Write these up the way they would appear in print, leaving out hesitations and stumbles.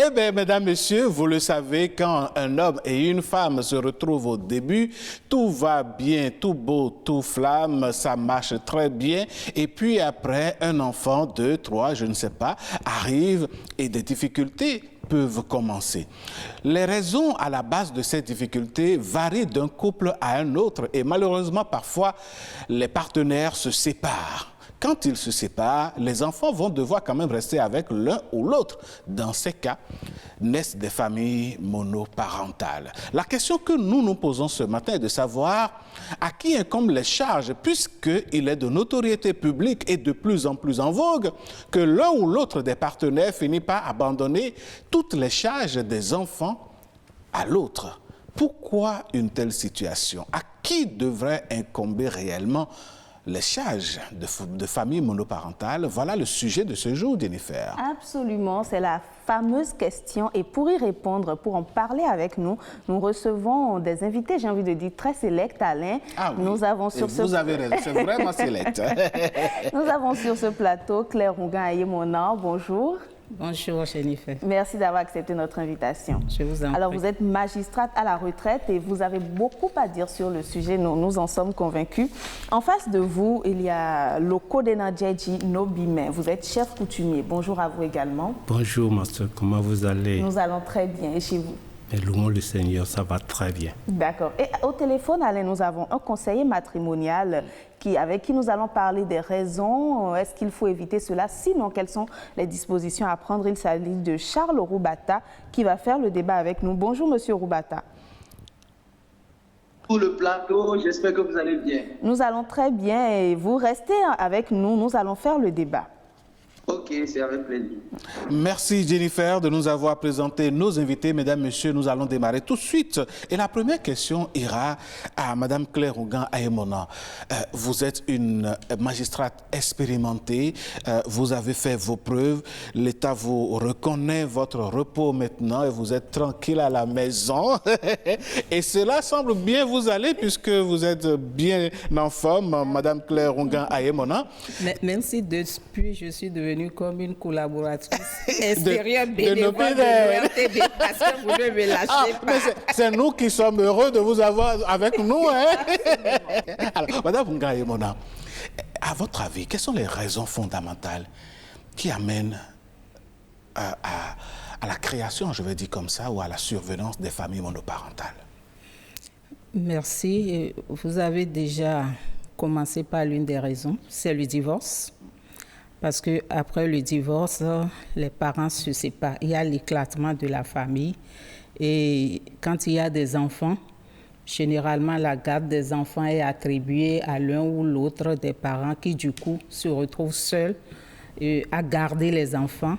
Eh bien, mesdames, messieurs, vous le savez, quand un homme et une femme se retrouvent au début, tout va bien, tout beau, tout flamme, ça marche très bien. Et puis après, un enfant, 2, 3, je ne sais pas, arrive et des difficultés peuvent commencer. Les raisons à la base de ces difficultés varient d'un couple à un autre et malheureusement, parfois, les partenaires se séparent. Quand ils se séparent, les enfants vont devoir quand même rester avec l'un ou l'autre. Dans ces cas, naissent des familles monoparentales. La question que nous nous posons ce matin est de savoir à qui incombent les charges, puisqu'il est de notoriété publique et de plus en plus en vogue que l'un ou l'autre des partenaires finit par abandonner toutes les charges des enfants à l'autre. Pourquoi une telle situation? À qui devrait incomber réellement les charges de famille monoparentale? Voilà le sujet de ce jour, Jennifer. Absolument, c'est la fameuse question. Et pour y répondre, pour en parler avec nous, nous recevons des invités, j'ai envie de dire, très sélects, Alain. Ah oui, nous avons sur vous avez raison, c'est vraiment sélect. Nous avons sur ce plateau Claire Rougan-Ayemona. Bonjour. Bonjour Jennifer. Merci d'avoir accepté notre invitation. Je vous en prie. Alors, vous êtes magistrate à la retraite et vous avez beaucoup à dire sur le sujet, nous en sommes convaincus. En face de vous, il y a Loko Denadjeji Nobime. Vous êtes chef coutumier. Bonjour à vous également. Bonjour, master. Comment vous allez? Nous allons très bien. Et chez vous? Et louons le Seigneur, ça va très bien. D'accord. Et au téléphone, Alain, nous avons un conseiller matrimonial avec qui nous allons parler des raisons. Est-ce qu'il faut éviter cela? Sinon, quelles sont les dispositions à prendre? Il s'agit de Charles Roubata qui va faire le débat avec nous. Bonjour, monsieur Roubata. Pour le plateau, j'espère que vous allez bien. Nous allons très bien et vous restez avec nous. Nous allons faire le débat. Ok, c'est avec plaisir. Merci Jennifer de nous avoir présenté nos invités. Mesdames, Messieurs, nous allons démarrer tout de suite. Et la première question ira à Madame Claire Rougan-Ayemona. Vous êtes une magistrate expérimentée, vous avez fait vos preuves, l'État vous reconnaît votre repos maintenant et vous êtes tranquille à la maison. Et cela semble bien vous aller puisque vous êtes bien en forme, Madame Claire Rougan-Ayemona. Même si depuis je suis devenue comme une collaboratrice extérieure de bénévole de l'ORTB, parce que vous ne me lâchez pas. C'est nous qui sommes heureux de vous avoir avec nous. Hein? Alors, Madame Rougan-Ayemona, à votre avis, quelles sont les raisons fondamentales qui amènent à la création, je vais dire comme ça, ou à la survenance des familles monoparentales? Merci. Vous avez déjà commencé par l'une des raisons, c'est le divorce. Parce qu'après le divorce, les parents se séparent. Il y a l'éclatement de la famille. Et quand il y a des enfants, généralement, la garde des enfants est attribuée à l'un ou l'autre des parents qui, du coup, se retrouvent seuls à garder les enfants.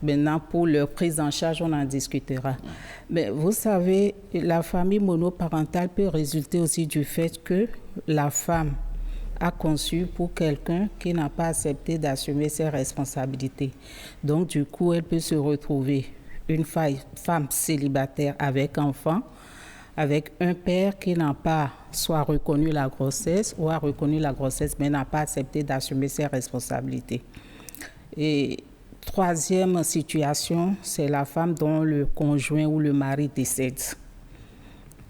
Maintenant, pour leur prise en charge, on en discutera. Mais vous savez, la famille monoparentale peut résulter aussi du fait que la femme a conçu pour quelqu'un qui n'a pas accepté d'assumer ses responsabilités. Donc, du coup, elle peut se retrouver une femme célibataire avec enfant, avec un père qui n'a pas soit reconnu la grossesse ou a reconnu la grossesse mais n'a pas accepté d'assumer ses responsabilités. Et troisième situation, c'est la femme dont le conjoint ou le mari décède.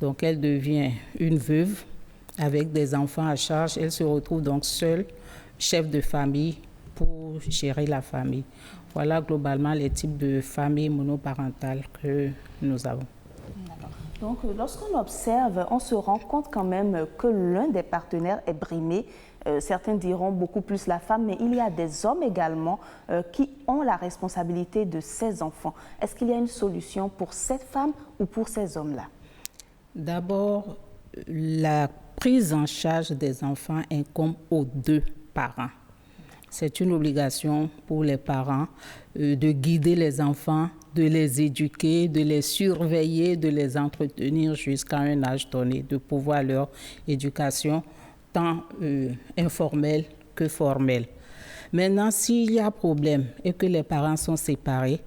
Donc, elle devient une veuve avec des enfants à charge. Elle se retrouve donc seule, chef de famille, pour gérer la famille. Voilà globalement les types de familles monoparentales que nous avons. Donc, lorsqu'on observe, on se rend compte quand même que l'un des partenaires est brimé. Certains diront beaucoup plus la femme, mais il y a des hommes également qui ont la responsabilité de ces enfants. Est-ce qu'il y a une solution pour cette femme ou pour ces hommes-là? D'abord, la prise en charge des enfants incombe aux deux parents. C'est une obligation pour les parents de guider les enfants, de les éduquer, de les surveiller, de les entretenir jusqu'à un âge donné, de pouvoir leur éducation tant informelle que formelle. Maintenant, s'il y a problème et que les parents sont séparés,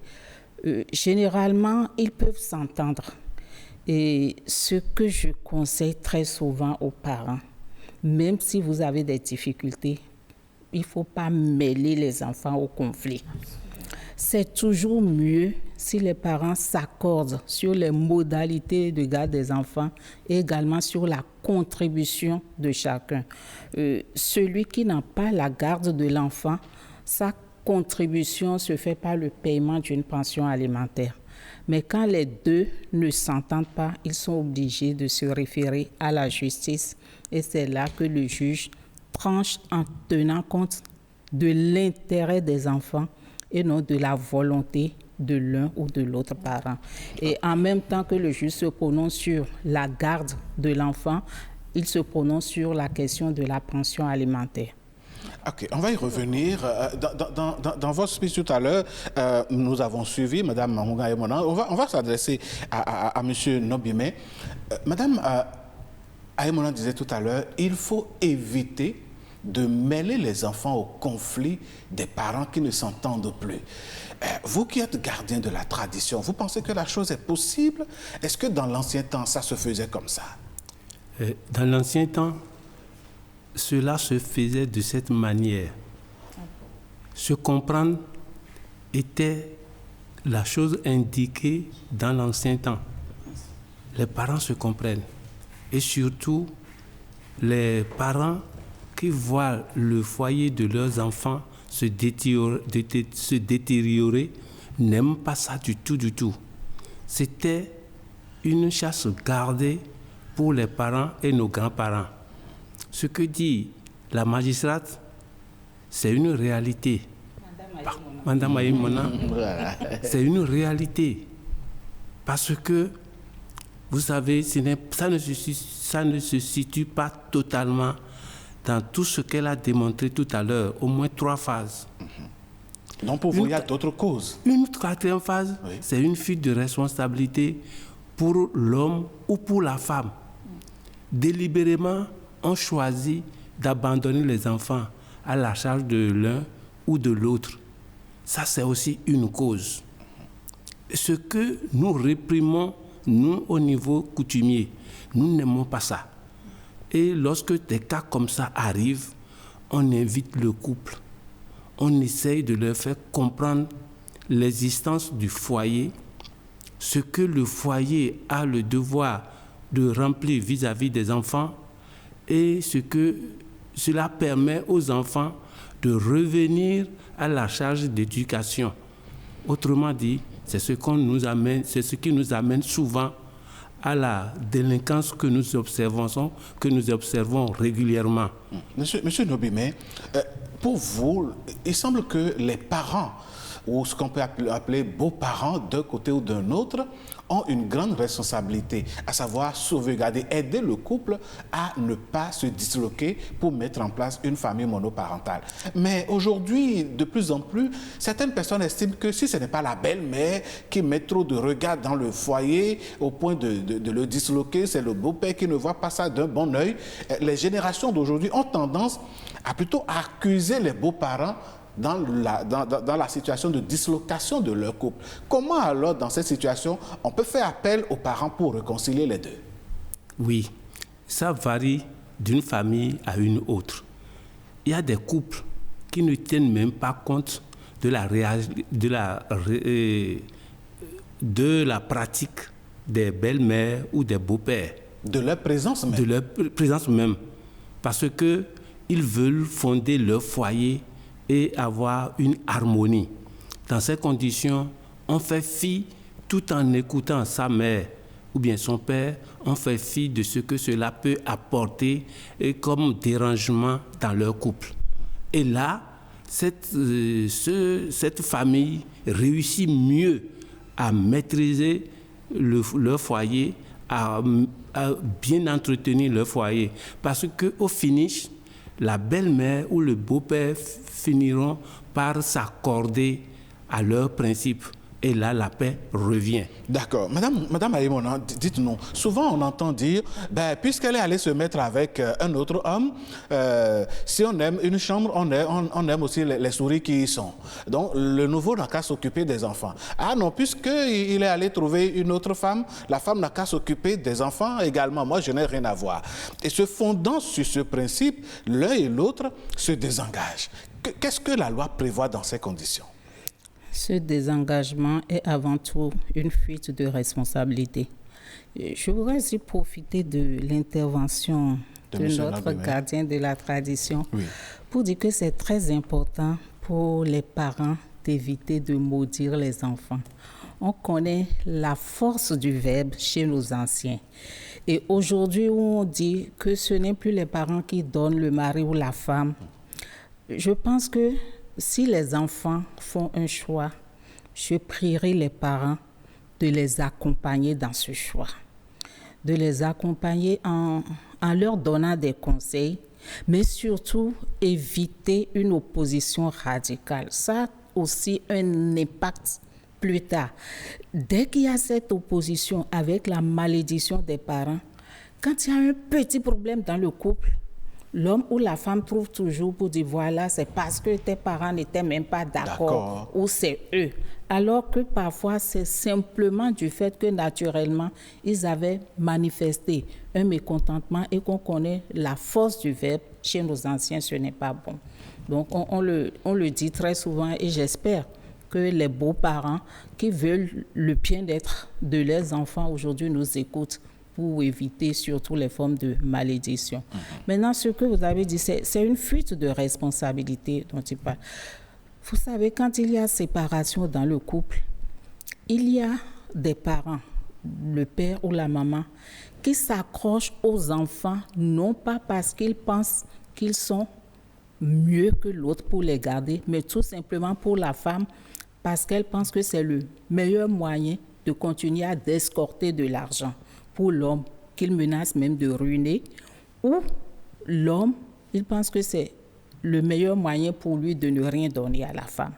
généralement, ils peuvent s'entendre. Et ce que je conseille très souvent aux parents, même si vous avez des difficultés, il ne faut pas mêler les enfants au conflit. C'est toujours mieux si les parents s'accordent sur les modalités de garde des enfants et également sur la contribution de chacun. Celui qui n'a pas la garde de l'enfant, sa contribution se fait par le paiement d'une pension alimentaire. Mais quand les deux ne s'entendent pas, ils sont obligés de se référer à la justice et c'est là que le juge tranche en tenant compte de l'intérêt des enfants et non de la volonté de l'un ou de l'autre parent. Et en même temps que le juge se prononce sur la garde de l'enfant, il se prononce sur la question de la pension alimentaire. OK, on va y revenir. Dans votre speech tout à l'heure, nous avons suivi, Mme Mahunga Ayemona. On va s'adresser à M. Nobime. Mme Ayemona disait tout à l'heure, il faut éviter de mêler les enfants au conflit des parents qui ne s'entendent plus. Vous qui êtes gardien de la tradition, vous pensez que la chose est possible? Est-ce que dans l'ancien temps, ça se faisait comme ça? Dans l'ancien temps, cela se faisait de cette manière. Se comprendre était la chose indiquée dans l'ancien temps. Les parents se comprennent. Et surtout, les parents qui voient le foyer de leurs enfants se détériorer n'aiment pas ça du tout. C'était une chasse gardée pour les parents et nos grands-parents. Ce que dit la magistrate, c'est une réalité. Madame Ayemona, c'est une réalité. Parce que, vous savez, ça ne se situe pas totalement dans tout ce qu'elle a démontré tout à l'heure, au moins 3 phases. Donc pour vous, il y a d'autres causes. Une 4e phase, oui. C'est une fuite de responsabilité pour l'homme ou pour la femme. Délibérément, on choisit d'abandonner les enfants à la charge de l'un ou de l'autre. Ça, c'est aussi une cause. Ce que nous réprimons, nous, au niveau coutumier, nous n'aimons pas ça. Et lorsque des cas comme ça arrivent, on invite le couple. On essaye de leur faire comprendre l'existence du foyer, ce que le foyer a le devoir de remplir vis-à-vis des enfants et ce que cela permet aux enfants de revenir à la charge d'éducation. Autrement dit, c'est ce qui nous amène souvent à la délinquance que nous observons régulièrement. Monsieur Nobime, pour vous, il semble que les parents, ou ce qu'on peut appeler beaux-parents d'un côté ou d'un autre, ont une grande responsabilité, à savoir sauvegarder, aider le couple à ne pas se disloquer pour mettre en place une famille monoparentale. Mais aujourd'hui, de plus en plus, certaines personnes estiment que si ce n'est pas la belle-mère qui met trop de regard dans le foyer au point de le disloquer, c'est le beau-père qui ne voit pas ça d'un bon œil. Les générations d'aujourd'hui ont tendance à plutôt accuser les beaux-parents dans la situation de dislocation de leur couple. Comment alors, dans cette situation, on peut faire appel aux parents pour réconcilier les deux? Oui, ça varie d'une famille à une autre. Il y a des couples qui ne tiennent même pas compte de la pratique des belles-mères ou des beaux-pères. De leur présence même? De leur présence même. Parce qu'ils veulent fonder leur foyer et avoir une harmonie. Dans ces conditions, on fait fi, tout en écoutant sa mère ou bien son père, on fait fi de ce que cela peut apporter comme dérangement dans leur couple. Et là, cette famille réussit mieux à maîtriser leur foyer, à bien entretenir leur foyer. Parce qu'au finish, la belle-mère ou le beau-père finiront par s'accorder à leurs principes. Et là, la paix revient. D'accord. Madame Ayemona, dites-nous, souvent on entend dire, puisqu'elle est allée se mettre avec un autre homme, si on aime une chambre, on aime aussi les souris qui y sont. Donc, le nouveau n'a qu'à s'occuper des enfants. Ah non, puisqu'il est allé trouver une autre femme, la femme n'a qu'à s'occuper des enfants également. Moi, je n'ai rien à voir. Et se fondant sur ce principe, l'un et l'autre se désengagent. Qu'est-ce que la loi prévoit dans ces conditions? Ce désengagement est avant tout une fuite de responsabilité. Je voudrais aussi profiter de l'intervention de notre gardien de la tradition pour dire que c'est très important pour les parents d'éviter de maudire les enfants. On connaît la force du verbe chez nos anciens. Et aujourd'hui, où on dit que ce n'est plus les parents qui donnent le mari ou la femme, je pense que si les enfants font un choix, je prierai les parents de les accompagner dans ce choix, de les accompagner en leur donnant des conseils, mais surtout éviter une opposition radicale. Ça a aussi un impact plus tard. Dès qu'il y a cette opposition avec la malédiction des parents, quand il y a un petit problème dans le couple, l'homme ou la femme trouve toujours pour dire voilà, c'est parce que tes parents n'étaient même pas d'accord ou c'est eux. Alors que parfois, c'est simplement du fait que naturellement, ils avaient manifesté un mécontentement et qu'on connaît la force du verbe. Chez nos anciens, ce n'est pas bon. Donc, on le dit très souvent et j'espère que les beaux-parents qui veulent le bien-être de leurs enfants aujourd'hui nous écoutent pour éviter surtout les formes de malédiction. Maintenant, ce que vous avez dit, c'est une fuite de responsabilité dont il parle. Vous savez, quand il y a séparation dans le couple, il y a des parents, le père ou la maman, qui s'accrochent aux enfants, non pas parce qu'ils pensent qu'ils sont mieux que l'autre pour les garder, mais tout simplement pour la femme, parce qu'elle pense que c'est le meilleur moyen de continuer à escorter de l'argent pour l'homme, qu'il menace même de ruiner, ou l'homme, il pense que c'est le meilleur moyen pour lui de ne rien donner à la femme.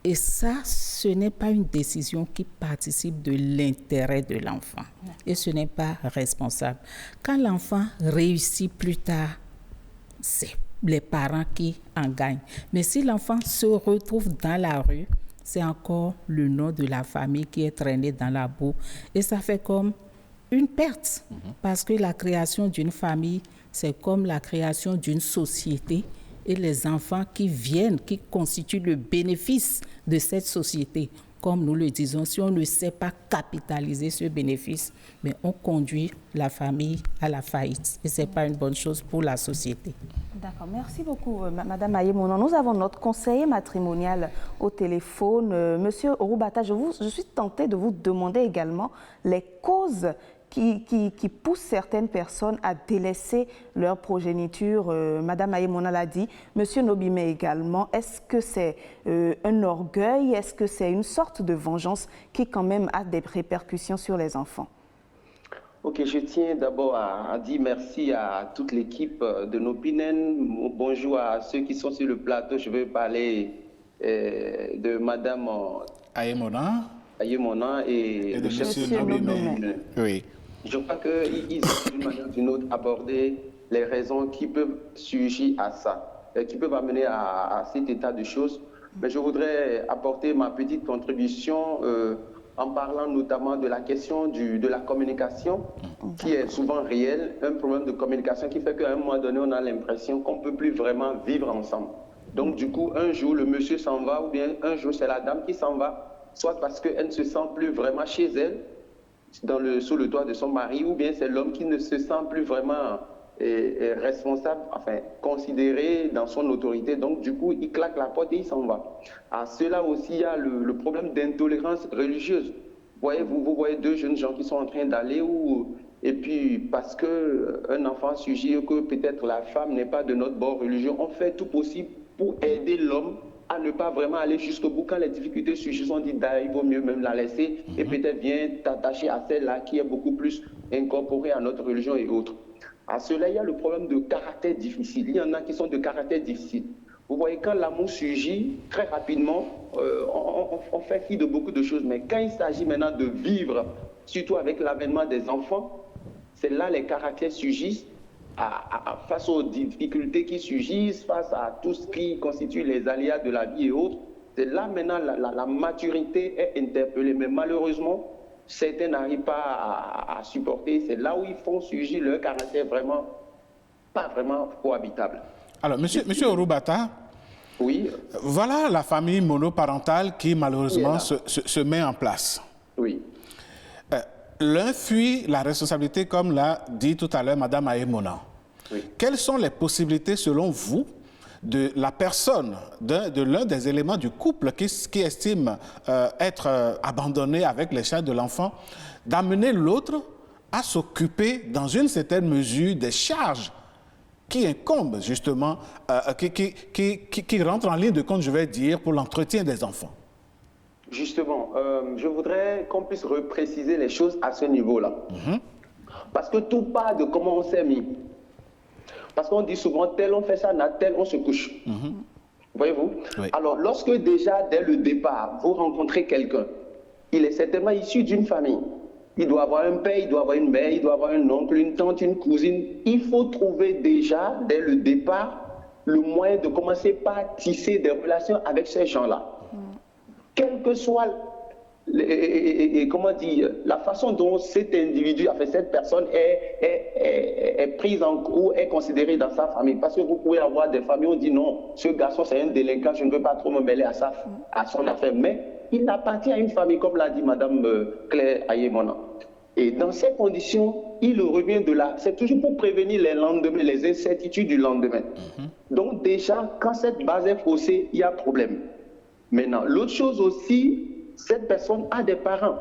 Et ça, ce n'est pas une décision qui participe de l'intérêt de l'enfant. Et ce n'est pas responsable. Quand l'enfant réussit plus tard, c'est les parents qui en gagnent. Mais si l'enfant se retrouve dans la rue, c'est encore le nom de la famille qui est traîné dans la boue. Et ça fait comme une perte. Parce que la création d'une famille, c'est comme la création d'une société. Et les enfants qui viennent, qui constituent le bénéfice de cette société, comme nous le disons, si on ne sait pas capitaliser ce bénéfice, mais on conduit la famille à la faillite. Et ce n'est pas une bonne chose pour la société. D'accord, merci beaucoup, Madame Ayemona. Nous avons notre conseiller matrimonial au téléphone. Monsieur Orubata, je suis tentée de vous demander également les causes qui poussent certaines personnes à délaisser leur progéniture. Madame Ayemona l'a dit, Monsieur Nobime également. Est-ce que c'est un orgueil? Est-ce que c'est une sorte de vengeance qui quand même a des répercussions sur les enfants? Ok, je tiens d'abord à dire merci à toute l'équipe de Nopinen. Bonjour à ceux qui sont sur le plateau. Je veux parler de Madame Ayemona et de Monsieur Nobime. Oui. Je crois qu'ils ont d'une manière ou d'une autre abordé les raisons qui peuvent surgir à ça, qui peuvent amener à cet état de choses. Mais je voudrais apporter ma petite contribution en parlant notamment de la question de la communication, qui est souvent réelle, un problème de communication qui fait qu'à un moment donné, on a l'impression qu'on ne peut plus vraiment vivre ensemble. Donc du coup, un jour, le monsieur s'en va, ou bien un jour, c'est la dame qui s'en va, soit parce qu'elle ne se sent plus vraiment chez elle, sous le toit de son mari, ou bien c'est l'homme qui ne se sent plus vraiment responsable, enfin considéré dans son autorité. Donc du coup, il claque la porte et il s'en va. À cela aussi, il y a le problème d'intolérance religieuse. Vous voyez deux jeunes gens qui sont en train d'aller et puis parce qu'un enfant suggère que peut-être la femme n'est pas de notre bord religieux, on fait tout possible pour aider l'homme à ne pas vraiment aller jusqu'au bout. Quand les difficultés surgissent, on dit il vaut mieux même la laisser et peut-être viens t'attacher à celle-là qui est beaucoup plus incorporée à notre religion et autres. À cela, il y a le problème de caractère difficile. Il y en a qui sont de caractère difficile. Vous voyez, quand l'amour surgit, très rapidement, on fait fi de beaucoup de choses. Mais quand il s'agit maintenant de vivre, surtout avec l'avènement des enfants, c'est là les caractères surgissent. Face aux difficultés qui surgissent, face à tout ce qui constitue les aléas de la vie et autres, c'est là maintenant la maturité est interpellée. Mais malheureusement, certains n'arrivent pas à supporter. C'est là où ils font surgir leur caractère vraiment, pas vraiment cohabitable. Alors, monsieur Orubata, Oui. Voilà la famille monoparentale qui malheureusement Oui, se met en place. Oui. L'un fuit la responsabilité, comme l'a dit tout à l'heure Mme Ayemona. Oui. Quelles sont les possibilités, selon vous, de la personne, de l'un des éléments du couple qui estime être abandonné avec les charges de l'enfant, d'amener l'autre à s'occuper, dans une certaine mesure, des charges qui incombent justement, qui rentrent en ligne de compte, je vais dire, pour l'entretien des enfants? Justement, je voudrais qu'on puisse repréciser les choses à ce niveau-là. Parce que tout part de comment on s'est mis. Parce qu'on dit souvent, tel on fait ça, tel on se couche. Voyez-vous? Oui. Alors, lorsque déjà, dès le départ, vous rencontrez quelqu'un, il est certainement issu d'une famille. Il doit avoir un père, il doit avoir une mère, il doit avoir un oncle, une tante, une cousine. Il faut trouver déjà, dès le départ, le moyen de commencer par tisser des relations avec ces gens-là. Quelle que soit comment dire, la façon dont cet individu, enfin cette personne est prise en ou est considérée dans sa famille. Parce que vous pouvez avoir des familles où on dit non, ce garçon c'est un délinquant, je ne veux pas trop me mêler à son affaire. Mais il appartient à une famille, comme l'a dit Mme Claire Ayemona. Et dans ces conditions, il revient de là. C'est toujours pour prévenir les lendemains, les incertitudes du lendemain. Donc déjà, quand cette base est faussée, il y a problème. Maintenant, l'autre chose aussi, cette personne a des parents.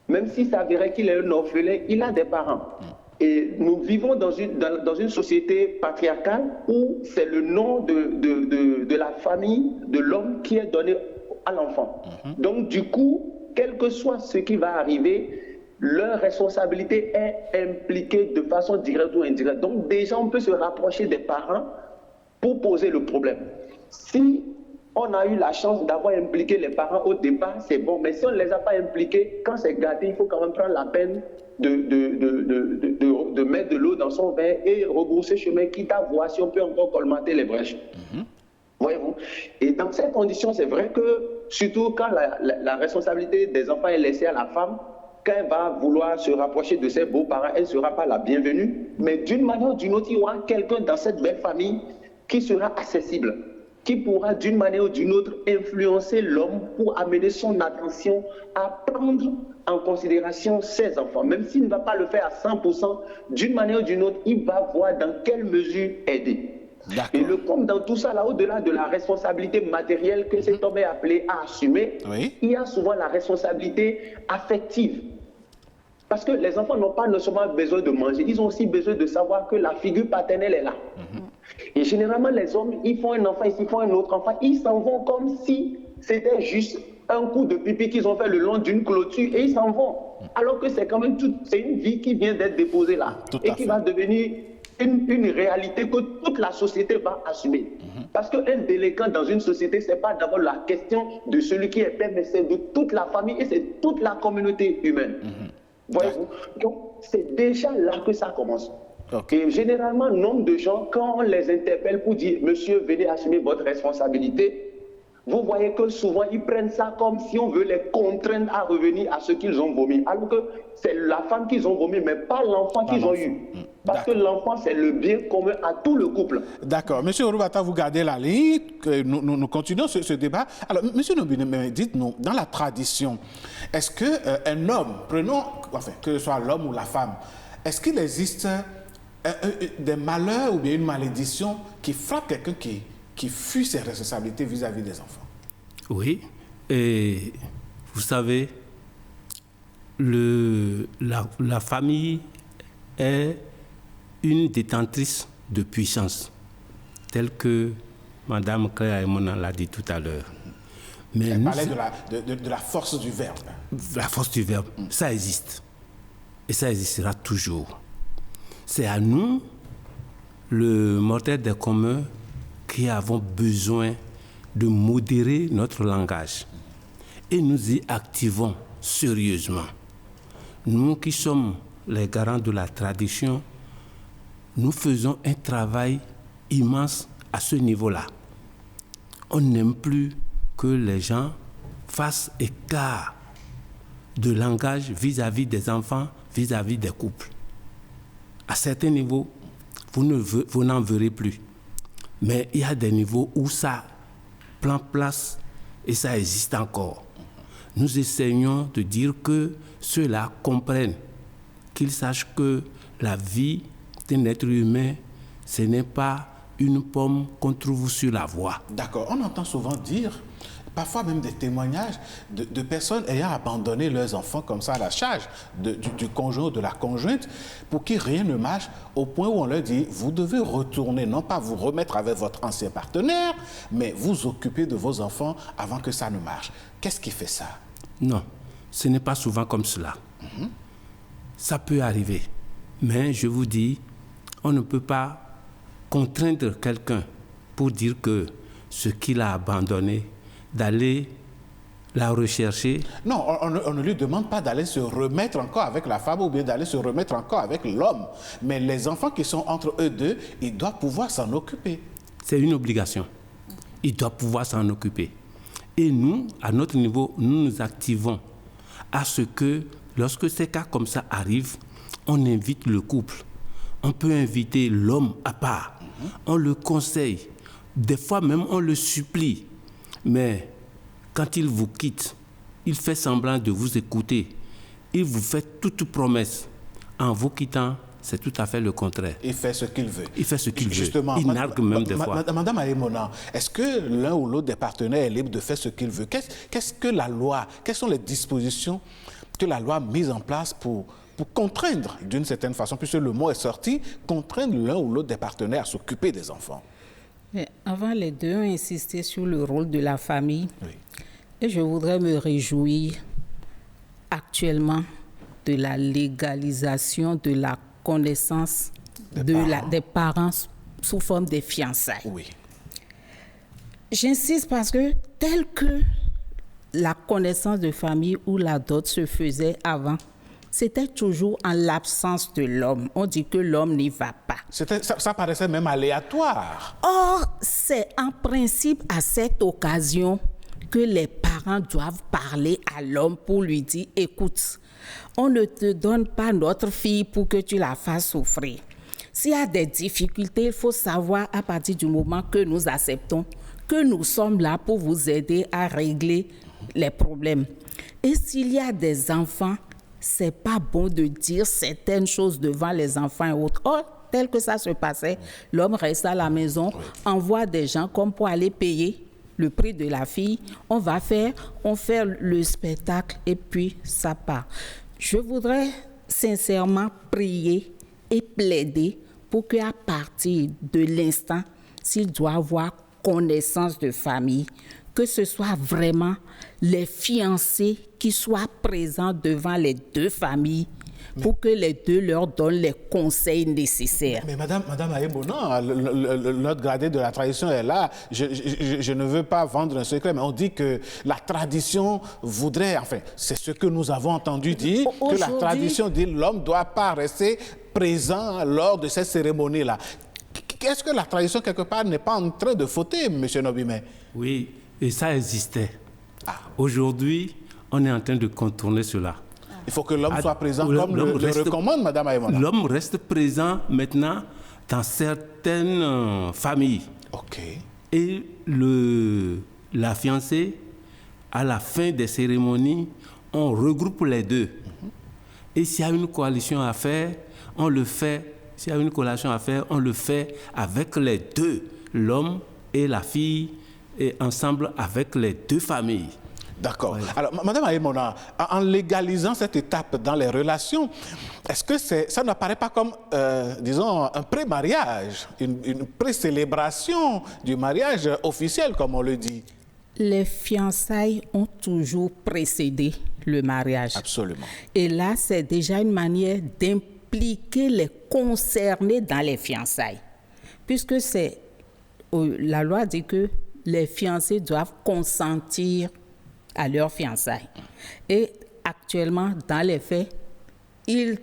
Même s'il s'avérait qu'il est un orphelin, il a des parents. Et nous vivons dans une société patriarcale où c'est le nom de la famille, de l'homme qui est donné à l'enfant. Donc du coup, quel que soit ce qui va arriver, leur responsabilité est impliquée de façon directe ou indirecte. Donc déjà, on peut se rapprocher des parents pour poser le problème. Si on a eu la chance d'avoir impliqué les parents au départ, c'est bon. Mais si on ne les a pas impliqués, quand c'est gâté, il faut quand même prendre la peine de mettre de l'eau dans son verre et rebrousser chemin, quitte à voir si on peut encore colmater les brèches. Voyez-vous? Et dans ces conditions, c'est vrai que, surtout quand la responsabilité des enfants est laissée à la femme, quand elle va vouloir se rapprocher de ses beaux-parents, elle ne sera pas la bienvenue. Mais d'une manière ou d'une autre, il y aura quelqu'un dans cette belle famille qui sera accessible, qui pourra d'une manière ou d'une autre influencer l'homme pour amener son attention à prendre en considération ses enfants. Même s'il ne va pas le faire à 100%, d'une manière ou d'une autre, il va voir dans quelle mesure aider. Et le compte dans tout ça, là, au-delà de la responsabilité matérielle que cet homme est appelé à assumer, il y a souvent la responsabilité affective. Parce que les enfants n'ont pas seulement besoin de manger, ils ont aussi besoin de savoir que la figure paternelle est là. Et généralement, les hommes, ils font un enfant, ils font un autre enfant, ils s'en vont comme si c'était juste un coup de pipi qu'ils ont fait le long d'une clôture et ils s'en vont. Alors que c'est quand même c'est une vie qui vient d'être déposée là et qui va devenir une réalité que toute la société va assumer. Parce qu'un délinquant dans une société, ce n'est pas d'abord la question de celui qui est père, mais c'est de toute la famille et c'est toute la communauté humaine. Voyez-vous? Donc, c'est déjà là que ça commence. Et généralement, nombre de gens, quand on les interpelle pour dire « Monsieur, venez assumer votre responsabilité », vous voyez que souvent, ils prennent ça comme si on veut les contraindre à revenir à ce qu'ils ont vomi. Alors que c'est la femme qu'ils ont vomi, mais pas l'enfant qu'ils ont eu. Parce que l'enfant, c'est le bien commun à tout le couple. D'accord. Monsieur Orubata, vous gardez la ligne. Nous continuons ce débat. Alors, Monsieur Nobine, dites-nous, dans la tradition, est-ce qu'un homme, que ce soit l'homme ou la femme, est-ce qu'il existe des malheurs ou bien une malédiction qui frappe quelqu'un qui fuit ses responsabilités vis-à-vis des enfants? Oui, et vous savez, la famille est une détentrice de puissance, telle que Mme Claire Ayemona l'a dit tout à l'heure. Mais elle parlait de la force du verbe. La force du verbe, ça existe. Et ça existera toujours. C'est à nous, le mortel des communs, qui avons besoin de modérer notre langage. Et nous y activons sérieusement. Nous qui sommes les garants de la tradition, nous faisons un travail immense à ce niveau-là. On n'aime plus que les gens fassent écart de langage vis-à-vis des enfants, vis-à-vis des couples. À certains niveaux, vous n'en verrez plus. Mais il y a des niveaux où ça prend place et ça existe encore. Nous essayons de dire que ceux-là comprennent, qu'ils sachent que la vie d'un être humain, ce n'est pas une pomme qu'on trouve sur la voie. D'accord. On entend souvent dire, parfois même des témoignages de personnes ayant abandonné leurs enfants comme ça à la charge du conjoint ou de la conjointe pour qui rien ne marche, au point où on leur dit, vous devez retourner, non pas vous remettre avec votre ancien partenaire, mais vous occuper de vos enfants avant que ça ne marche. Qu'est-ce qui fait ça? Non, ce n'est pas souvent comme cela. Ça peut arriver. Mais je vous dis, on ne peut pas contraindre quelqu'un pour dire que ce qu'il a abandonné, d'aller la rechercher. Non, on ne lui demande pas d'aller se remettre encore avec la femme ou bien d'aller se remettre encore avec l'homme. Mais les enfants qui sont entre eux deux, ils doivent pouvoir s'en occuper. C'est une obligation. Ils doivent pouvoir s'en occuper. Et nous, à notre niveau, nous nous activons à ce que, lorsque ces cas comme ça arrivent, on invite le couple. On peut inviter l'homme à part. On le conseille. Des fois même, on le supplie. Mais quand il vous quitte, il fait semblant de vous écouter. Il vous fait toute promesse. En vous quittant, c'est tout à fait le contraire. Il fait ce qu'il veut. Il fait ce qu'il veut. Justement, Il nargue même des fois. Madame Aïmona, est-ce que l'un ou l'autre des partenaires est libre de faire ce qu'il veut? Qu'est-ce que la loi, quelles sont les dispositions que la loi a mises en place pour contraindre, d'une certaine façon, puisque le mot est sorti, contraindre l'un ou l'autre des partenaires à s'occuper des enfants? Mais avant, les deux ont insisté sur le rôle de la famille. Oui. Et je voudrais me réjouir actuellement de la légalisation de la connaissance des parents sous forme des fiançailles. Oui. J'insiste parce que tel que la connaissance de famille ou la dot se faisait avant, c'était toujours en l'absence de l'homme. On dit que l'homme n'y va pas. Ça paraissait même aléatoire. Or, c'est en principe à cette occasion que les parents doivent parler à l'homme pour lui dire, écoute, on ne te donne pas notre fille pour que tu la fasses souffrir. S'il y a des difficultés, il faut savoir à partir du moment que nous acceptons que nous sommes là pour vous aider à régler les problèmes. Et s'il y a des enfants, c'est pas bon de dire certaines choses devant les enfants et autres. Or, tel que ça se passait, l'homme reste à la maison, envoie des gens comme pour aller payer le prix de la fille. On fait le spectacle et puis ça part. Je voudrais sincèrement prier et plaider pour qu'à partir de l'instant, s'il doit avoir connaissance de famille, que ce soit vraiment les fiancés qui soient présents devant les deux familles pour que les deux leur donnent les conseils nécessaires. Mais Madame Aïmona, notre gradé de la tradition est là. Je ne veux pas vendre un secret, mais on dit que la tradition voudrait, enfin, c'est ce que nous avons entendu dire, que la tradition dit que l'homme ne doit pas rester présent lors de cette cérémonie-là. Est-ce que la tradition, quelque part, n'est pas en train de fauter, M. Nobimé? Oui, et ça existait. Aujourd'hui, on est en train de contourner cela. Il faut que l'homme soit présent comme le recommande Mme Aïmona. L'homme reste présent maintenant dans certaines familles. OK. Et la fiancée, à la fin des cérémonies, on regroupe les deux. Et s'il y a une coalition à faire, on le fait. S'il y a une coalition à faire, on le fait avec les deux, l'homme et la fille, et ensemble avec les deux familles. D'accord. Oui. Alors, Mme Aïmona, en légalisant cette étape dans les relations, est-ce que ça n'apparaît pas comme, disons, un pré-mariage, une pré-célébration du mariage officiel, comme on le dit? Les fiançailles ont toujours précédé le mariage. Absolument. Et là, c'est déjà une manière d'impliquer les concernés dans les fiançailles. Puisque la loi dit que les fiancés doivent consentir à leur fiançailles. Et actuellement, dans les faits,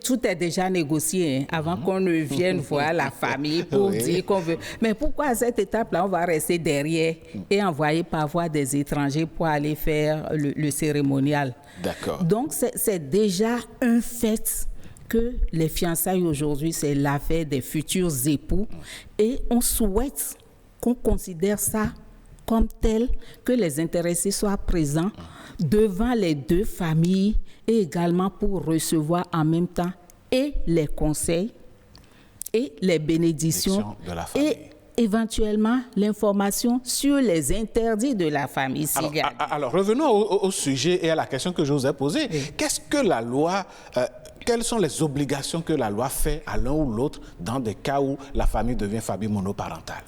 tout est déjà négocié avant qu'on ne vienne voir la famille pour dire qu'on veut. Mais pourquoi à cette étape-là, on va rester derrière et envoyer parfois des étrangers pour aller faire le cérémonial? D'accord. Donc, c'est déjà un fait que les fiançailles aujourd'hui, c'est l'affaire des futurs époux. Et on souhaite qu'on considère ça comme tel que les intéressés soient présents devant les deux familles et également pour recevoir en même temps et les conseils et les bénédictions de la famille. Et éventuellement l'information sur les interdits de la famille. Alors revenons au sujet et à la question que je vous ai posée. Oui. Qu'est-ce que la loi... quelles sont les obligations que la loi fait à l'un ou l'autre dans des cas où la famille devient famille monoparentale?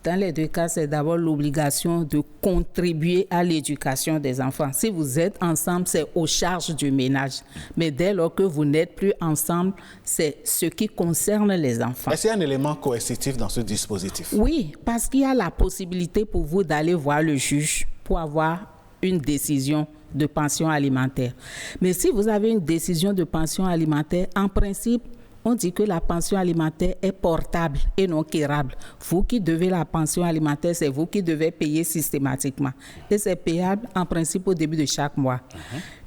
Dans les deux cas, c'est d'abord l'obligation de contribuer à l'éducation des enfants. Si vous êtes ensemble, c'est aux charges du ménage. Mais dès lors que vous n'êtes plus ensemble, c'est ce qui concerne les enfants. Est-ce qu'il y a un élément coercitif dans ce dispositif? Oui, parce qu'il y a la possibilité pour vous d'aller voir le juge pour avoir une décision de pension alimentaire. Mais si vous avez une décision de pension alimentaire, en principe, on dit que la pension alimentaire est portable et non quérable. Vous qui devez la pension alimentaire, c'est vous qui devez payer systématiquement. Et c'est payable en principe au début de chaque mois.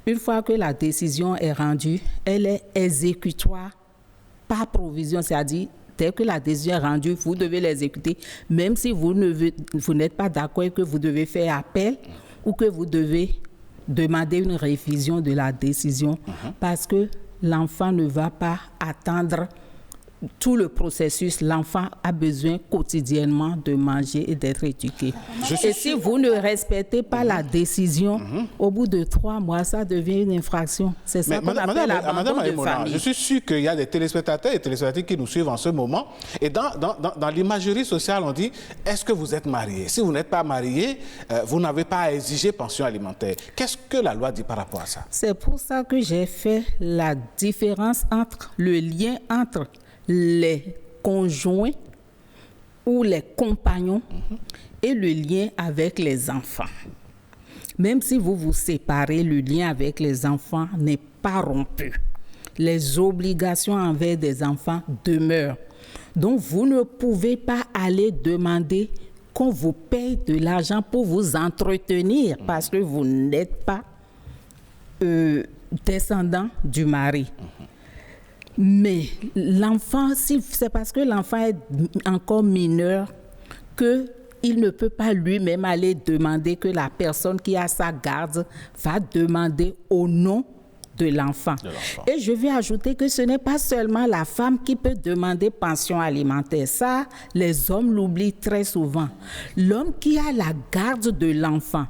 Une fois que la décision est rendue, elle est exécutoire par provision, c'est-à-dire dès que la décision est rendue, vous devez l'exécuter, même si vous n'êtes pas d'accord et que vous devez faire appel ou que vous devez demander une révision de la décision parce que l'enfant ne va pas attendre tout le processus. L'enfant a besoin quotidiennement de manger et d'être éduqué. Et si vous ne respectez pas la décision, au bout de 3 mois, ça devient une infraction. C'est ça qu'on appelle l'abandon de famille. Je suis sûr qu'il y a des téléspectateurs et téléspectatrices qui nous suivent en ce moment. Et dans l'imagerie sociale, on dit, est-ce que vous êtes marié? Si vous n'êtes pas marié, vous n'avez pas à exiger pension alimentaire. Qu'est-ce que la loi dit par rapport à ça? C'est pour ça que j'ai fait la différence entre le lien entre les conjoints ou les compagnons et le lien avec les enfants. Même si vous vous séparez, le lien avec les enfants n'est pas rompu. Les obligations envers des enfants demeurent. Donc, vous ne pouvez pas aller demander qu'on vous paye de l'argent pour vous entretenir parce que vous n'êtes pas descendant du mari. Mais l'enfant, c'est parce que l'enfant est encore mineur qu'il ne peut pas lui-même aller demander que la personne qui a sa garde va demander au nom de l'enfant. Et je vais ajouter que ce n'est pas seulement la femme qui peut demander pension alimentaire. Ça, les hommes l'oublient très souvent. L'homme qui a la garde de l'enfant,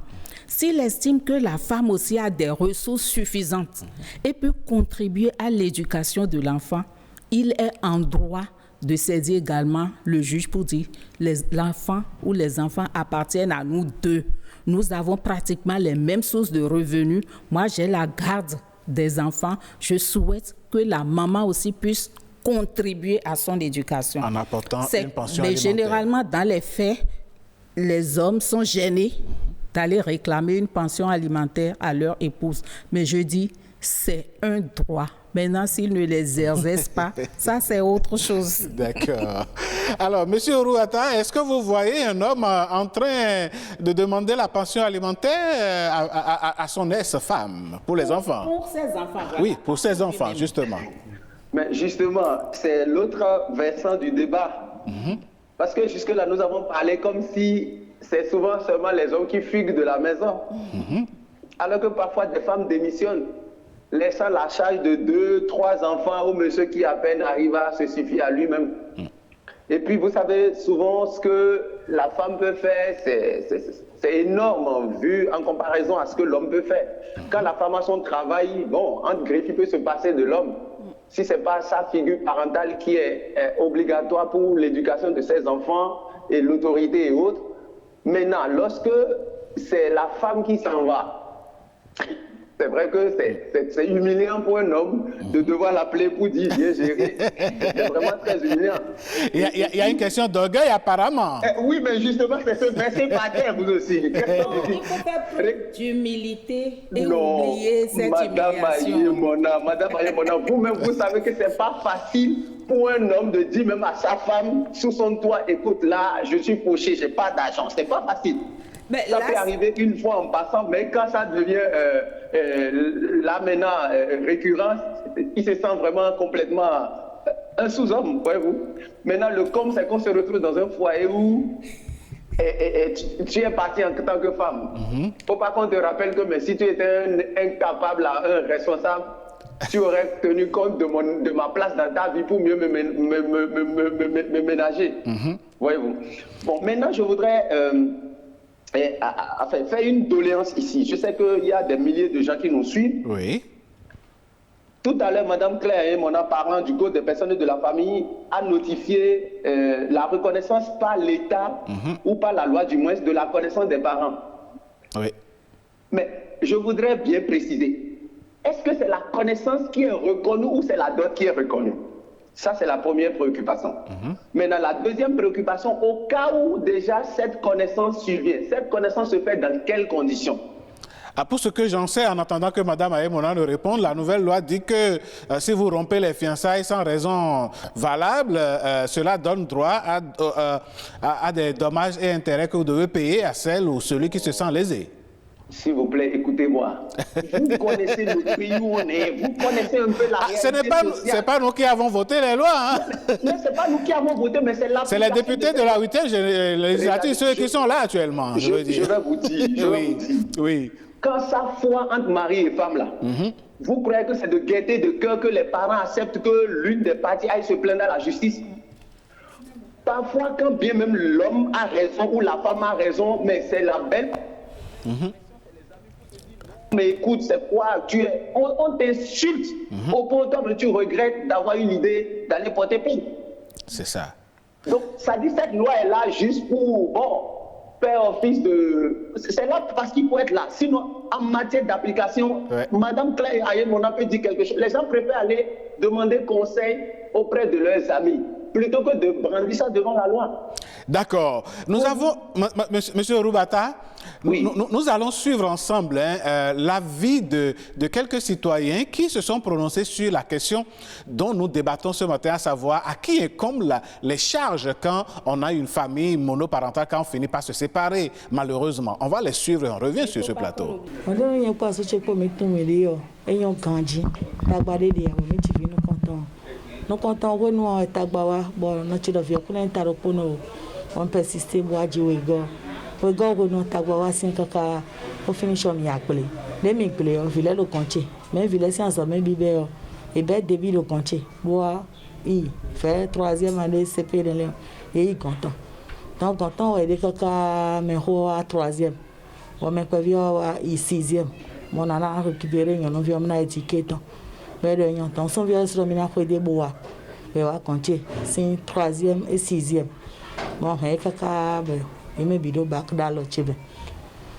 s'il estime que la femme aussi a des ressources suffisantes et peut contribuer à l'éducation de l'enfant, il est en droit de saisir également le juge pour dire l'enfant ou les enfants appartiennent à nous deux. Nous avons pratiquement les mêmes sources de revenus. Moi, j'ai la garde des enfants. Je souhaite que la maman aussi puisse contribuer à son éducation. En apportant une pension alimentaire. Mais généralement, dans les faits, les hommes sont gênés d'aller réclamer une pension alimentaire à leur épouse. Mais je dis, c'est un droit. Maintenant, s'ils ne les exercent pas, ça, c'est autre chose. D'accord. Alors, M. Rouata, est-ce que vous voyez un homme en train de demander la pension alimentaire à son ex-femme pour les enfants? Pour ses enfants. Voilà. Oui, pour ses enfants, justement. Mais justement, c'est l'autre versant du débat. Parce que jusque-là, nous avons parlé comme si c'est souvent seulement les hommes qui fuguent de la maison. Alors que parfois, des femmes démissionnent, laissant la charge de 2, 3 enfants au monsieur qui à peine arrive à se suffire à lui-même. Et puis, vous savez, souvent, ce que la femme peut faire, c'est énorme vu en comparaison à ce que l'homme peut faire. Quand la femme a son travail, bon, entre griffes, il peut se passer de l'homme. Si ce n'est pas sa figure parentale qui est obligatoire pour l'éducation de ses enfants et l'autorité et autres. Maintenant, lorsque c'est la femme qui s'en va, c'est vrai que c'est humiliant pour un homme de devoir l'appeler pour dire viens gérer. C'est vraiment très humiliant. Il y a une question d'orgueil apparemment. Oui, mais justement, c'est se dresser par terre vous aussi. Il faut faire preuve d'humilité et oublier cette humiliation. Madame Ayemona, vous-même, vous savez que c'est pas facile pour un homme de dire même à sa femme sous son toit, écoute là, je suis fauché, j'ai pas d'argent. C'est pas facile. Mais ça peut arriver une fois en passant, mais quand ça devient là maintenant récurrent, il se sent vraiment complètement un sous-homme, voyez-vous. Maintenant, le com, c'est qu'on se retrouve dans un foyer où tu es parti en tant que femme. Faut pas qu'on te rappelle que mais si tu étais un incapable, un responsable, tu aurais tenu compte de ma place dans ta vie pour mieux me ménager. Voyez-vous. Bon, maintenant, je voudrais faire une doléance ici. Je sais qu'il y a des milliers de gens qui nous suivent. Oui. Tout à l'heure, Mme Claire, en parlant du Code des personnes de la famille, a notifié la reconnaissance par l'État ou par la loi, du moins, de la connaissance des parents. Oui. Mais je voudrais bien préciser. Est-ce que c'est la connaissance qui est reconnue ou c'est la dot qui est reconnue? Ça, c'est la première préoccupation. Maintenant, la deuxième préoccupation, au cas où déjà cette connaissance survient, cette connaissance se fait dans quelles conditions? Pour ce que j'en sais, en attendant que Mme Ayemona nous réponde, la nouvelle loi dit que si vous rompez les fiançailles sans raison valable, cela donne droit à des dommages et intérêts que vous devez payer à celle ou celui qui se sent lésé. S'il vous plaît, écoutez-moi. Vous connaissez le pays où on est, vous connaissez un peu la réalité c'est pas nous qui avons voté les lois. Hein? Non, c'est pas nous qui avons voté, mais c'est là. C'est les députés de la 8e législature, ceux qui sont là actuellement. Je vais vous dire. Oui. Quand ça foire entre mari et femme, là, vous croyez que c'est de gaieté de cœur que les parents acceptent que l'une des parties aille se plaindre à la justice? Parfois, quand bien même l'homme a raison ou la femme a raison, mais c'est la belle. Mais écoute, c'est quoi? On t'insulte au point où tu regrettes d'avoir une idée d'aller porter plainte. C'est ça. Donc, ça dit cette loi est là juste pour, faire office de... C'est là parce qu'il faut être là. Sinon, en matière d'application, Mme Claire Ayemona peut dire quelque chose. Les gens préfèrent aller demander conseil auprès de leurs amis plutôt que de brandir ça devant la loi. D'accord. Nous avons, Monsieur Roubata, oui. nous allons suivre ensemble l'avis de quelques citoyens qui se sont prononcés sur la question dont nous débattons ce matin, à savoir à qui incombent les charges quand on a une famille monoparentale, quand on finit par se séparer, malheureusement. On va les suivre et on revient sur ce plateau. Nous comptons nous en Tagbawa, bon, notre vie, on persiste, bois du Wego. Wego, nous Tagbawa, 5 cas, au finish on Yakle. Les Miglé, on village le compter, mais village sans même bibé, et bête débit le compter. Bois, il fait 3e année CP de Léon, et il content. Donc, content, et des caca, mais à 3e. On m'a pas vu à 6e. Mon a récupéré, on vient à étiquette. Mais on s'en vient sur le ménage des bois. Et on va compter 3e et 6e. Bon,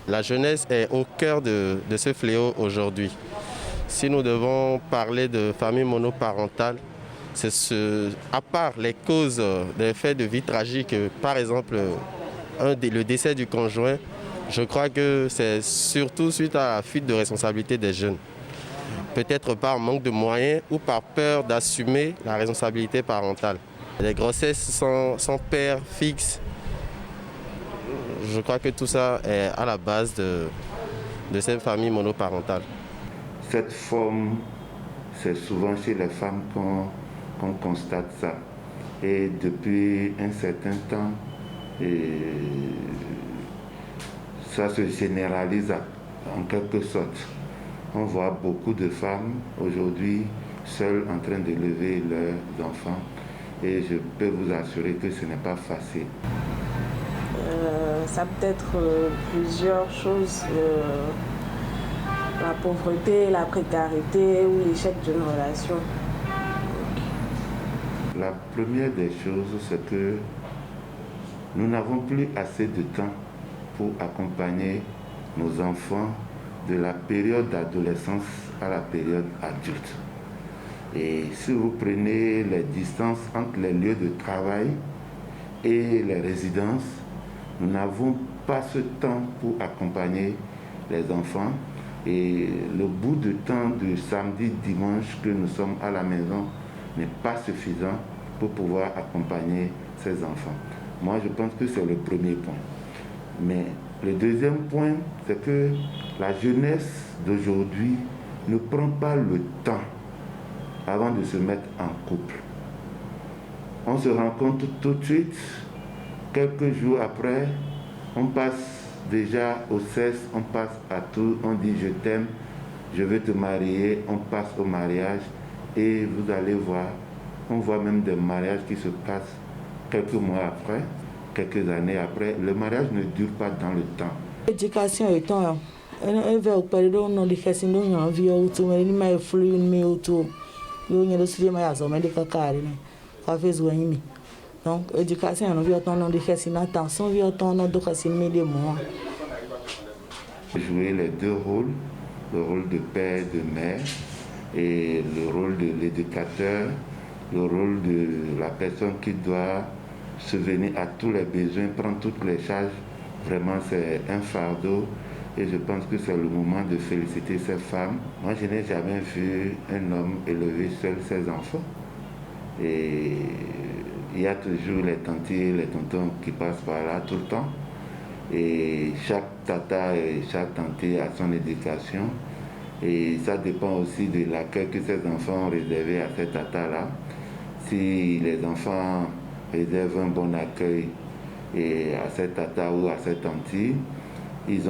la jeunesse est au cœur de ce fléau aujourd'hui. Si nous devons parler de famille monoparentale, à part les causes des faits de vie tragiques, par exemple le décès du conjoint, je crois que c'est surtout suite à la fuite de responsabilité des jeunes. Peut-être par manque de moyens ou par peur d'assumer la responsabilité parentale. Les grossesses sans père fixe, je crois que tout ça est à la base de cette famille monoparentale. Cette forme, c'est souvent chez les femmes qu'on constate ça. Et depuis un certain temps, ça se généralise en quelque sorte. On voit beaucoup de femmes aujourd'hui seules en train d'élever leurs enfants. Et je peux vous assurer que ce n'est pas facile. Ça peut être plusieurs choses. La pauvreté, la précarité ou l'échec d'une relation. La première des choses, c'est que nous n'avons plus assez de temps pour accompagner nos enfants de la période d'adolescence à la période adulte. Et si vous prenez les distances entre les lieux de travail et les résidences, nous n'avons pas ce temps pour accompagner les enfants. Et le bout de temps de samedi, dimanche que nous sommes à la maison n'est pas suffisant pour pouvoir accompagner ces enfants. Moi, je pense que c'est le premier point. Mais le deuxième point, c'est que la jeunesse d'aujourd'hui ne prend pas le temps avant de se mettre en couple. On se rencontre tout de suite, quelques jours après, On passe déjà au cesse, on passe à tout, on dit je t'aime, je veux te marier, on passe au mariage et vous allez voir, on voit même des mariages qui se passent quelques mois après, quelques années après. Le mariage ne dure pas dans le temps. L'éducation étant, on va au palais, on a des questions, on a envie de mais il m'a flou, il m'a tout. Il y a des choses qui sont mais des cacares, ça fait soigner. Donc, l'éducation, on vient attendre des questions, attention, on vient attendre des questions, mais des mois. Jouer les deux rôles, le rôle de père, de mère, et le rôle de l'éducateur, le rôle de la personne qui doit subvenir à tous les besoins, prendre toutes les charges. Vraiment, c'est un fardeau et je pense que c'est le moment de féliciter ces femmes. Moi, je n'ai jamais vu un homme élever seul ses enfants. Et il y a toujours les tantis, les tontons qui passent par là tout le temps. Et chaque tata et chaque tantie a son éducation. Et ça dépend aussi de l'accueil que ces enfants ont réservé à ces tatas-là. Si les enfants réservent un bon accueil et à ces tatas ou à ces tantis, les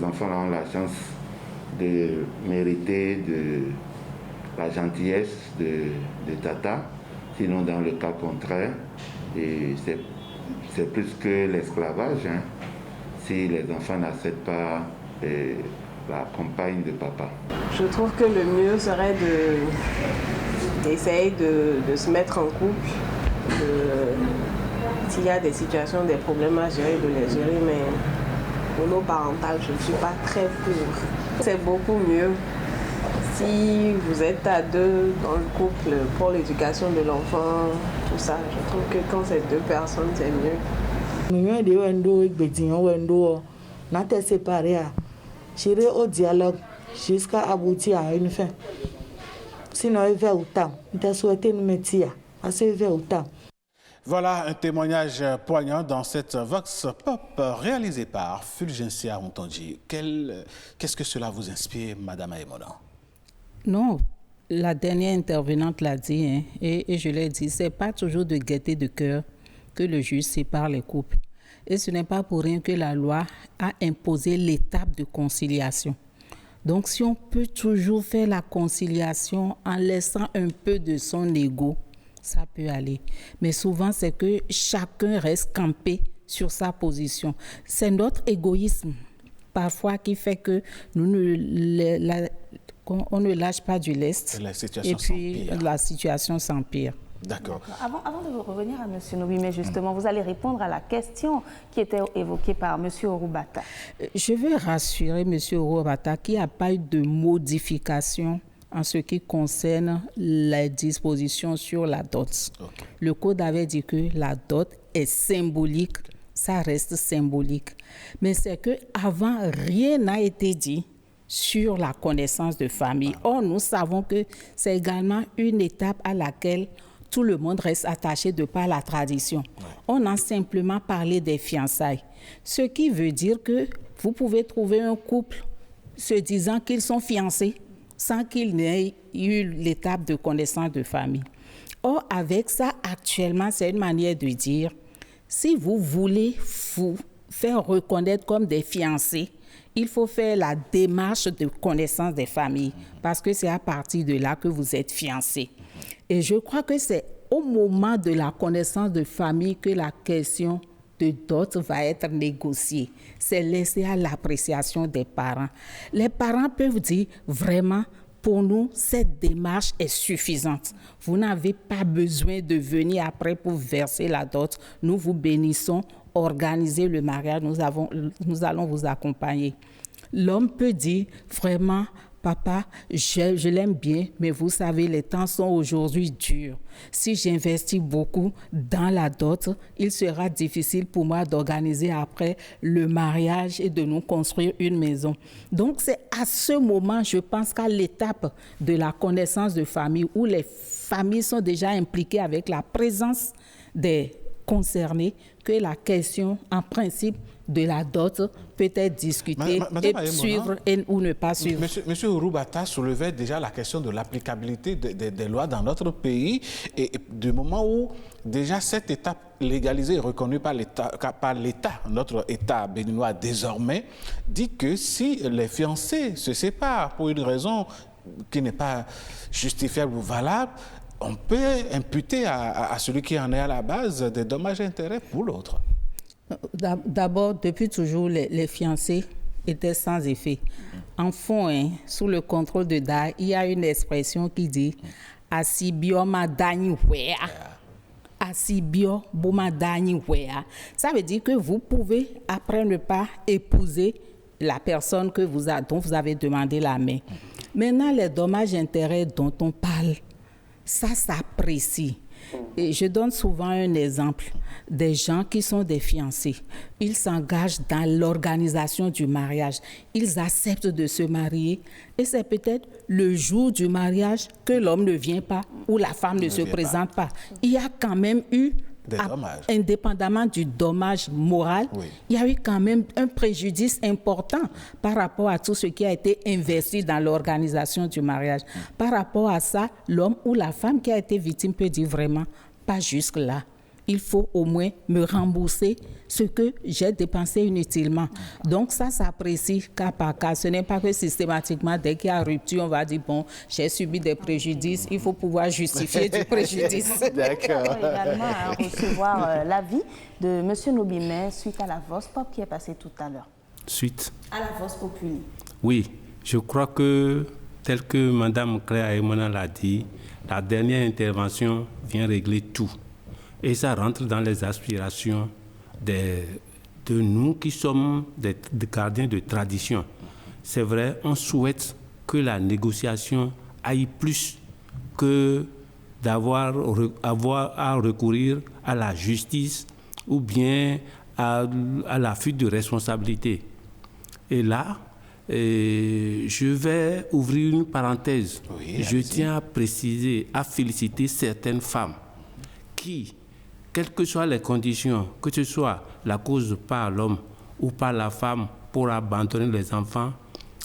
enfants ont la chance de mériter de la gentillesse de tata. Sinon, dans le cas contraire, c'est plus que l'esclavage, hein, si les enfants n'acceptent pas la compagne de papa. Je trouve que le mieux serait d'essayer de se mettre en couple, s'il y a des situations, des problèmes à gérer, de les gérer, mais monoparental, je ne suis pas très pour. C'est beaucoup mieux si vous êtes à deux dans le couple pour l'éducation de l'enfant, tout ça. Je trouve que quand c'est deux personnes, c'est mieux. On a séparés, gérer au dialogue jusqu'à aboutir à une fin. Sinon, il va autant. Il a souhaité une métier. Il va autant. Voilà un témoignage poignant dans cette Vox Pop réalisée par Fulgencia Ontonji. Qu'est-ce que cela vous inspire, Madame Aïmona? Non, la dernière intervenante l'a dit, hein, et je l'ai dit, c'est pas toujours de gaieté de cœur que le juge sépare les couples. Et ce n'est pas pour rien que la loi a imposé l'étape de conciliation. Donc, si on peut toujours faire la conciliation en laissant un peu de son ego, ça peut aller. Mais souvent, c'est que chacun reste campé sur sa position. C'est notre égoïsme, parfois, qui fait que on ne lâche pas du lest. Et puis, la situation s'empire. D'accord. Avant de revenir à M. Nobi, mais justement, vous allez répondre à la question qui était évoquée par M. Orubata. Je veux rassurer M. Orubata qu'il n'y a pas eu de modification en ce qui concerne les dispositions sur la dot. Okay. Le Code avait dit que la dot est symbolique, ça reste symbolique. Mais c'est qu'avant, rien n'a été dit sur la connaissance de famille. Or, nous savons que c'est également une étape à laquelle tout le monde reste attaché de par la tradition. On a simplement parlé des fiançailles. Ce qui veut dire que vous pouvez trouver un couple se disant qu'ils sont fiancés sans qu'il n'ait eu l'étape de connaissance de famille. Or, avec ça, actuellement, c'est une manière de dire, si vous voulez vous faire reconnaître comme des fiancés, il faut faire la démarche de connaissance des familles, parce que c'est à partir de là que vous êtes fiancés. Et je crois que c'est au moment de la connaissance de famille que la question de dot va être négociée. C'est laissé à l'appréciation des parents. Les parents peuvent dire vraiment, pour nous, cette démarche est suffisante. Vous n'avez pas besoin de venir après pour verser la dot. Nous vous bénissons, organisez le mariage, nous allons vous accompagner. L'homme peut dire vraiment, papa, je l'aime bien, mais vous savez, les temps sont aujourd'hui durs. Si j'investis beaucoup dans la dot, il sera difficile pour moi d'organiser après le mariage et de nous construire une maison. Donc, c'est à ce moment, je pense qu'à l'étape de la connaissance de famille, où les familles sont déjà impliquées avec la présence des concernés, que la question, en principe, de la dot peut être discuté et suivre ou ne pas suivre. Monsieur Ouroubata soulevait déjà la question de l'applicabilité des lois dans notre pays et du moment où déjà cette étape légalisée et reconnue par l'État, notre État béninois désormais, dit que si les fiancés se séparent pour une raison qui n'est pas justifiable ou valable, on peut imputer à celui qui en est à la base des dommages et intérêts pour l'autre. D'abord, depuis toujours, les fiancés étaient sans effet. En fond, sous le contrôle de DAI, il y a une expression qui dit « Asibio madani wea ». Asibio bomadani wea. Ça veut dire que vous pouvez, après ne pas épouser la personne dont vous avez demandé la main. Maintenant, les dommages et intérêts dont on parle, ça s'apprécie. Et je donne souvent un exemple des gens qui sont des fiancés. Ils s'engagent dans l'organisation du mariage. Ils acceptent de se marier et c'est peut-être le jour du mariage que l'homme ne vient pas ou la femme ne se présente pas. Il y a quand même eu, indépendamment du dommage moral, il y a eu quand même un préjudice important par rapport à tout ce qui a été investi dans l'organisation du mariage. Par rapport à ça, l'homme ou la femme qui a été victime peut dire vraiment, pas jusque-là. Il faut au moins me rembourser ce que j'ai dépensé inutilement. Donc ça s'apprécie cas par cas. Ce n'est pas que systématiquement, dès qu'il y a rupture, on va dire, bon, j'ai subi des préjudices, il faut pouvoir justifier du préjudice. D'accord. On va également recevoir l'avis de M. Nobimé suite à la Vox Pop qui est passée tout à l'heure. Suite à la Vox Populi. Oui, je crois que, tel que Mme Claire Aymona l'a dit, la dernière intervention vient régler tout. Et ça rentre dans les aspirations de nous qui sommes des gardiens de tradition. C'est vrai, on souhaite que la négociation aille plus que d'avoir à recourir à la justice ou bien à la fuite de responsabilité. Et là, je vais ouvrir une parenthèse. Oui, je tiens à préciser, à féliciter certaines femmes qui, quelles que soient les conditions, que ce soit la cause par l'homme ou par la femme pour abandonner les enfants,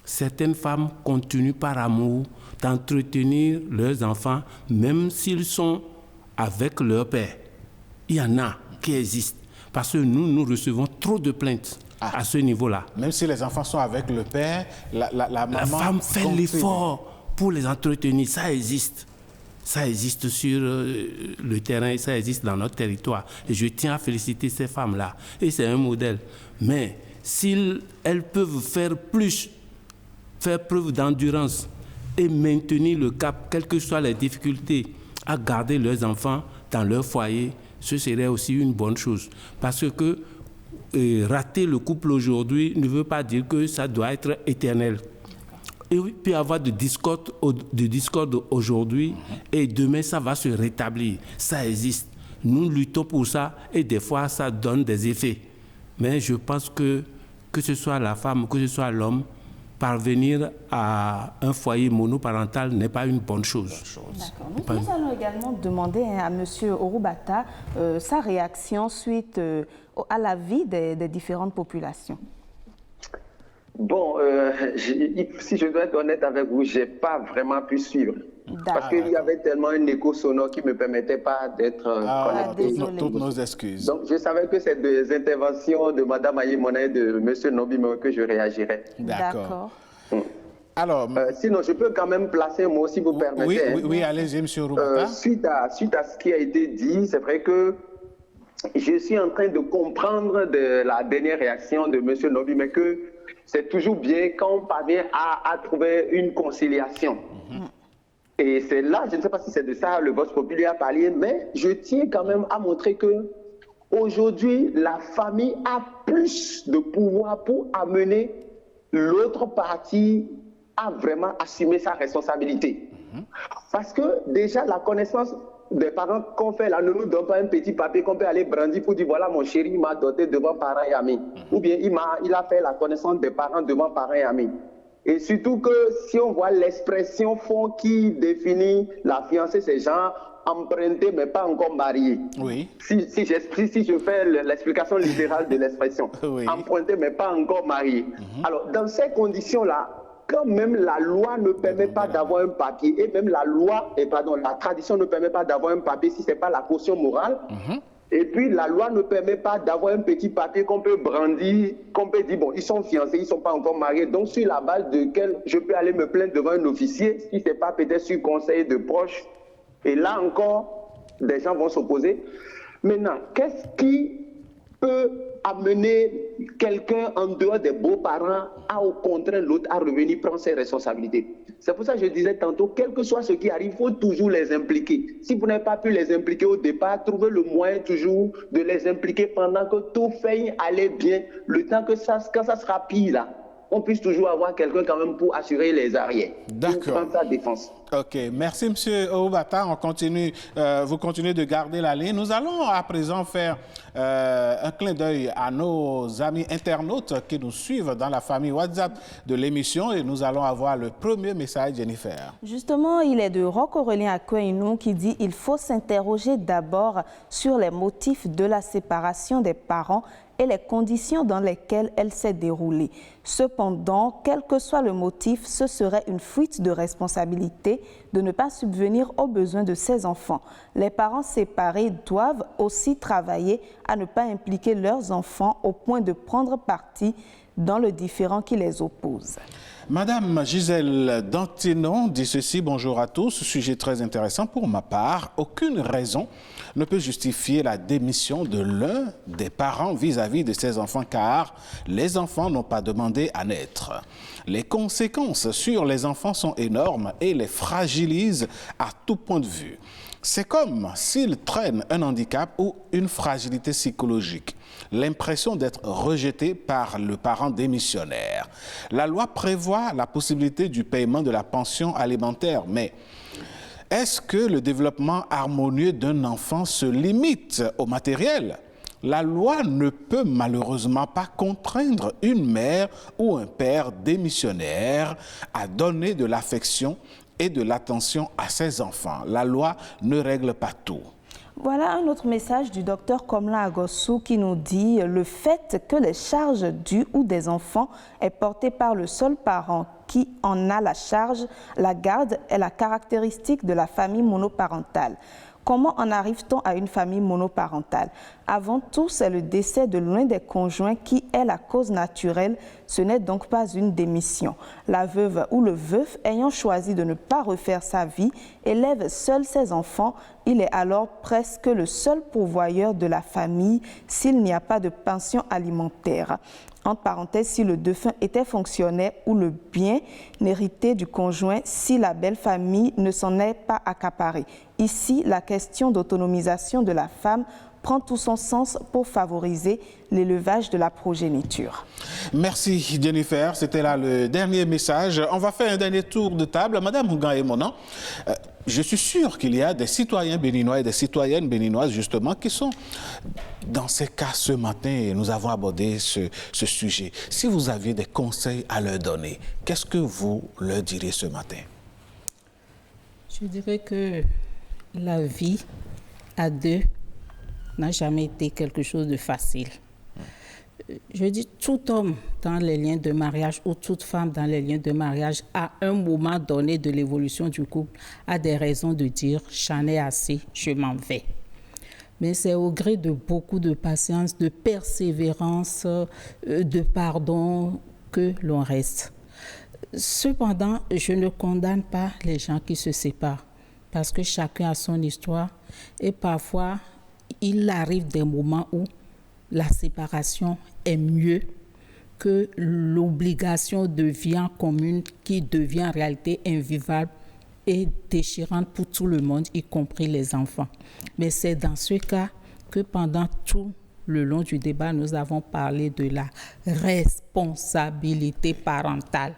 certaines femmes continuent par amour d'entretenir leurs enfants, même s'ils sont avec leur père. Il y en a qui existent, parce que nous recevons trop de plaintes à ce niveau-là. Même si les enfants sont avec le père, la maman... La femme fait l'effort pour les entretenir, ça existe. Ça existe sur le terrain, ça existe dans notre territoire. Et je tiens à féliciter ces femmes-là. Et c'est un modèle. Mais si elles peuvent faire plus, faire preuve d'endurance et maintenir le cap, quelles que soient les difficultés, à garder leurs enfants dans leur foyer, ce serait aussi une bonne chose. Parce que rater le couple aujourd'hui ne veut pas dire que ça doit être éternel. Et il peut y avoir de discorde aujourd'hui et demain ça va se rétablir. Ça existe. Nous luttons pour ça et des fois ça donne des effets. Mais je pense que ce soit la femme, que ce soit l'homme, parvenir à un foyer monoparental n'est pas une bonne chose. D'accord. Nous allons également demander à M. Ouroubata sa réaction suite à l'avis des différentes populations. Bon, si je dois être honnête avec vous, je n'ai pas vraiment pu suivre. Parce qu'il y avait tellement un écho sonore qui ne me permettait pas d'être connecté. Toutes nos excuses. Donc, je savais que c'est des interventions de Mme Aïmona et de M. Nobimé que je réagirais. D'accord. Alors, sinon, je peux quand même placer un mot, si vous permettez. Oui, allez-y, M. Ouroubata. Suite à ce qui a été dit, c'est vrai que je suis en train de comprendre de la dernière réaction de M. Nobimé que c'est toujours bien quand on parvient à trouver une conciliation. Et c'est là, je ne sais pas si c'est de ça le Vox Populi a parlé, mais je tiens quand même à montrer que aujourd'hui, la famille a plus de pouvoir pour amener l'autre partie à vraiment assumer sa responsabilité. Parce que déjà, la connaissance des parents qu'on fait là ne nous donne pas un petit papier qu'on peut aller brandir pour dire voilà mon chéri m'a doté devant parents et amis. Ou bien il a fait la connaissance des parents devant parents et amis. Et surtout que si on voit l'expression fond qui définit la fiancée, c'est genre emprunté mais pas encore marié. Oui. Si je fais l'explication littérale de l'expression, oui. Emprunté mais pas encore marié. Alors, dans ces conditions-là, quand même la loi ne permet pas d'avoir un papier, et même la tradition ne permet pas d'avoir un papier si ce n'est pas la caution morale. Et puis la loi ne permet pas d'avoir un petit papier qu'on peut brandir, qu'on peut dire, bon, ils sont fiancés, ils ne sont pas encore mariés, donc sur la base de quel je peux aller me plaindre devant un officier, si ce n'est pas peut-être sur conseil de proches. Et là encore, des gens vont s'opposer. Maintenant, qu'est-ce qui peut amener quelqu'un en dehors des beaux-parents à au contraire l'autre à revenir prendre ses responsabilités? C'est pour ça que je disais tantôt, quel que soit ce qui arrive, il faut toujours les impliquer. Si vous n'avez pas pu les impliquer au départ, trouvez le moyen toujours de les impliquer pendant que tout fait aller bien, le temps que quand ça sera pire là, on puisse toujours avoir quelqu'un quand même pour assurer les arrières. D'accord. Prendre sa défense. Ok, merci M. Oubata. On continue, vous continuez de garder la ligne. Nous allons à présent faire un clin d'œil à nos amis internautes qui nous suivent dans la famille WhatsApp de l'émission et nous allons avoir le premier message, Jennifer. Justement, il est de Roch Aurélien Akouinou qui dit qu'il faut s'interroger d'abord sur les motifs de la séparation des parents et les conditions dans lesquelles elle s'est déroulée. Cependant, quel que soit le motif, ce serait une fuite de responsabilité de ne pas subvenir aux besoins de ses enfants. Les parents séparés doivent aussi travailler à ne pas impliquer leurs enfants au point de prendre parti dans le différend qui les oppose. Madame Gisèle Dantinon dit ceci, bonjour à tous, sujet très intéressant pour ma part. Aucune raison ne peut justifier la démission de l'un des parents vis-à-vis de ses enfants car les enfants n'ont pas demandé à naître. Les conséquences sur les enfants sont énormes et les fragilisent à tout point de vue. C'est comme s'ils traînent un handicap ou une fragilité psychologique, l'impression d'être rejeté par le parent démissionnaire. La loi prévoit la possibilité du paiement de la pension alimentaire, mais est-ce que le développement harmonieux d'un enfant se limite au matériel? La loi ne peut malheureusement pas contraindre une mère ou un père démissionnaire à donner de l'affection et de l'attention à ses enfants. La loi ne règle pas tout. Voilà un autre message du docteur Komla Agossou qui nous dit « Le fait que les charges du ou des enfants est portée par le seul parent qui en a la charge, la garde est la caractéristique de la famille monoparentale. Comment en arrive-t-on à une famille monoparentale? Avant tout, c'est le décès de l'un des conjoints qui est la cause naturelle. Ce n'est donc pas une démission. La veuve ou le veuf ayant choisi de ne pas refaire sa vie élève seul ses enfants. Il est alors presque le seul pourvoyeur de la famille s'il n'y a pas de pension alimentaire. Entre parenthèses, si le défunt était fonctionnaire ou le bien hérité du conjoint, si la belle famille ne s'en est pas accaparée. Ici, la question d'autonomisation de la femme prend tout son sens pour favoriser l'élevage de la progéniture. Merci Jennifer, c'était là le dernier message. On va faire un dernier tour de table. Madame Hougan et Monan, je suis sûr qu'il y a des citoyens béninois et des citoyennes béninoises justement qui sont dans ces cas ce matin et nous avons abordé ce sujet. Si vous aviez des conseils à leur donner, qu'est-ce que vous leur diriez ce matin? Je dirais que la vie à deux n'a jamais été quelque chose de facile. Je dis tout homme dans les liens de mariage ou toute femme dans les liens de mariage à un moment donné de l'évolution du couple a des raisons de dire « j'en ai assez, je m'en vais ». Mais c'est au gré de beaucoup de patience, de persévérance, de pardon que l'on reste. Cependant, je ne condamne pas les gens qui se séparent parce que chacun a son histoire et parfois, il arrive des moments où la séparation est mieux que l'obligation de vie en commune qui devient en réalité invivable et déchirante pour tout le monde, y compris les enfants. Mais c'est dans ce cas que pendant tout le long du débat, nous avons parlé de la responsabilité parentale.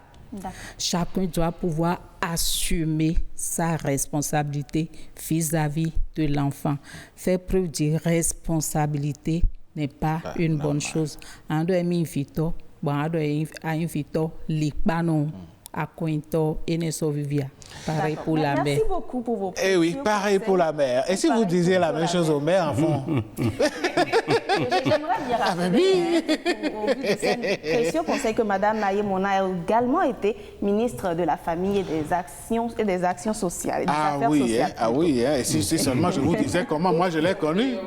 Chacun doit pouvoir assumer sa responsabilité vis-à-vis de l'enfant. Faire preuve de responsabilité n'est pas une bonne chose. Ando emi vito bon ado a invito likpano a cointo eneso vivia. Pareil pour la mère. Merci beaucoup pour vos Eh oui, pareil pour la mère. Et si vous disiez la même chose aux mères, en fond? J'aimerais bien rappeler, au vu de ces précieux conseils, que Mme Ayemona a également été ministre de la Famille et des Actions sociales. Et des Affaires sociales. Ah oui, et si seulement je vous disais comment moi je l'ai connu.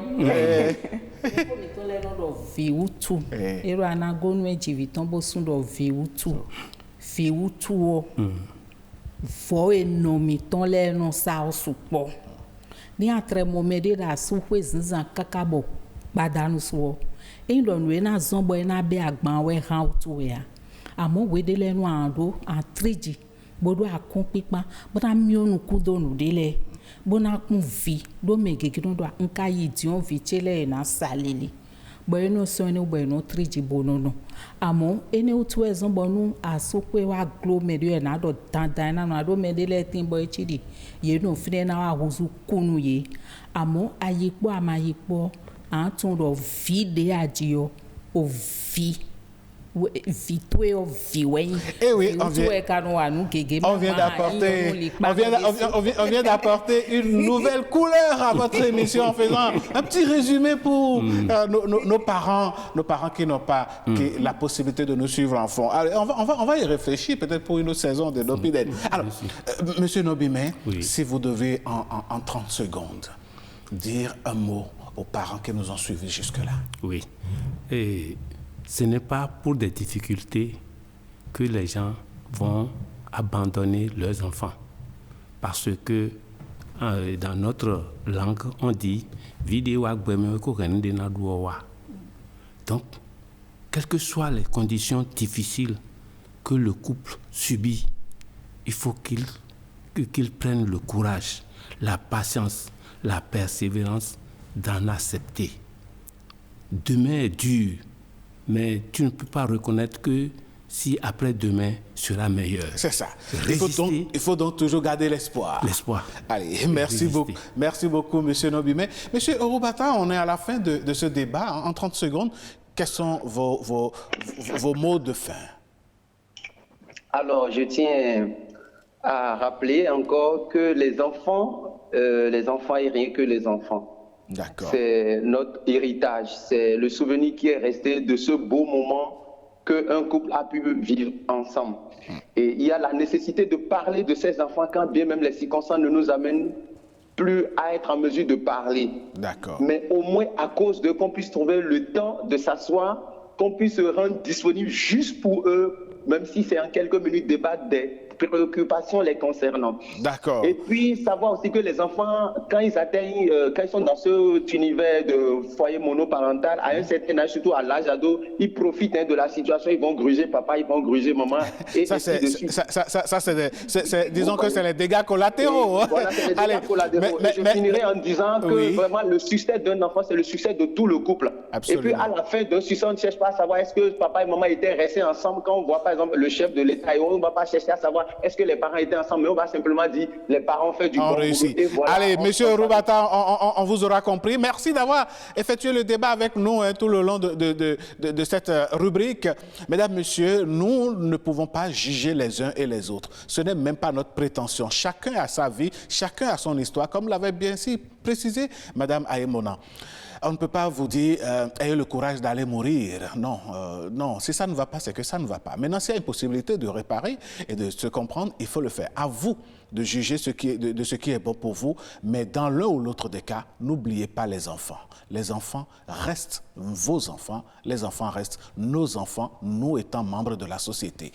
Vou enomi ton le non sa o supo ni atre momede da su pe zinzan kakabo badanu so en do nu na zombo na be agban we han tu ya amo we de le nu ando a triji bodo akun pipa bota mi onu ku do nu de le bona kun vi do megege do nka yi ti on vi chele na salili boyeno soni boyeno triji bonono amo ene utu ezon bonu asokwe wa glo medio na do dandan na do medele tin boy chidi ye no fine na wa huzu kunu ye amo ayipo amayipo antun do vide adio o vi Eh oui, on vient d'apporter une nouvelle couleur à votre émission en faisant un petit résumé pour nos parents qui n'ont pas la possibilité de nous suivre en fond. Alors, on va y réfléchir peut-être pour une autre saison de Nobimé. Alors, Monsieur Nobimé, si vous devez en 30 secondes dire un mot aux parents qui nous ont suivis jusque-là. Oui. Et ce n'est pas pour des difficultés que les gens vont abandonner leurs enfants. Parce que dans notre langue, on dit donc, quelles que soient les conditions difficiles que le couple subit, il faut qu'il prenne le courage, la patience, la persévérance d'en accepter. Demain est dur, mais tu ne peux pas reconnaître que si après-demain sera meilleur. C'est ça. Il faut donc toujours garder l'espoir. L'espoir. Allez, merci beaucoup. Merci beaucoup, Monsieur Nobimé. Monsieur Orubata, on est à la fin de ce débat. En 30 secondes, quels sont vos mots de fin? Alors, je tiens à rappeler encore que les enfants et rien que les enfants. C'est notre héritage, c'est le souvenir qui est resté de ce beau moment qu'un couple a pu vivre ensemble. Et il y a la nécessité de parler de ces enfants quand bien même les circonstances ne nous amènent plus à être en mesure de parler. Mais au moins à cause d'eux, qu'on puisse trouver le temps de s'asseoir, qu'on puisse se rendre disponible juste pour eux, même si c'est en quelques minutes débattre des préoccupations les concernant. Et puis savoir aussi que les enfants, quand ils atteignent, quand ils sont dans cet univers de foyer monoparental, à un certain âge, surtout à l'âge ado, ils profitent de la situation, ils vont gruger papa, ils vont gruger maman. Et disons que c'est les dégâts collatéraux. Voilà, c'est les dégâts collatéraux. Je finirai en disant que vraiment le succès d'un enfant, c'est le succès de tout le couple. Et puis à la fin d'un succès, on ne cherche pas à savoir est-ce que papa et maman étaient restés ensemble. Quand on voit par exemple le chef de l'État, on ne va pas chercher à savoir est-ce que les parents étaient ensemble, mais on va simplement dire les parents ont fait du bon boulot. Voilà, allez, Monsieur Orubata, on vous aura compris. Merci d'avoir effectué le débat avec nous tout le long de cette rubrique. Mesdames, Messieurs, nous ne pouvons pas juger les uns et les autres. Ce n'est même pas notre prétention. Chacun a sa vie, chacun a son histoire, comme l'avait bien si précisé Madame Ayemona. On ne peut pas vous dire ayez le courage d'aller mourir. Non, non, si ça ne va pas, c'est que ça ne va pas. Maintenant, s'il y a une possibilité de réparer et de se comprendre, il faut le faire. À vous de juger ce qui est bon pour vous, mais dans l'un ou l'autre des cas, n'oubliez pas les enfants. Les enfants restent vos enfants, les enfants restent nos enfants, nous étant membres de la société.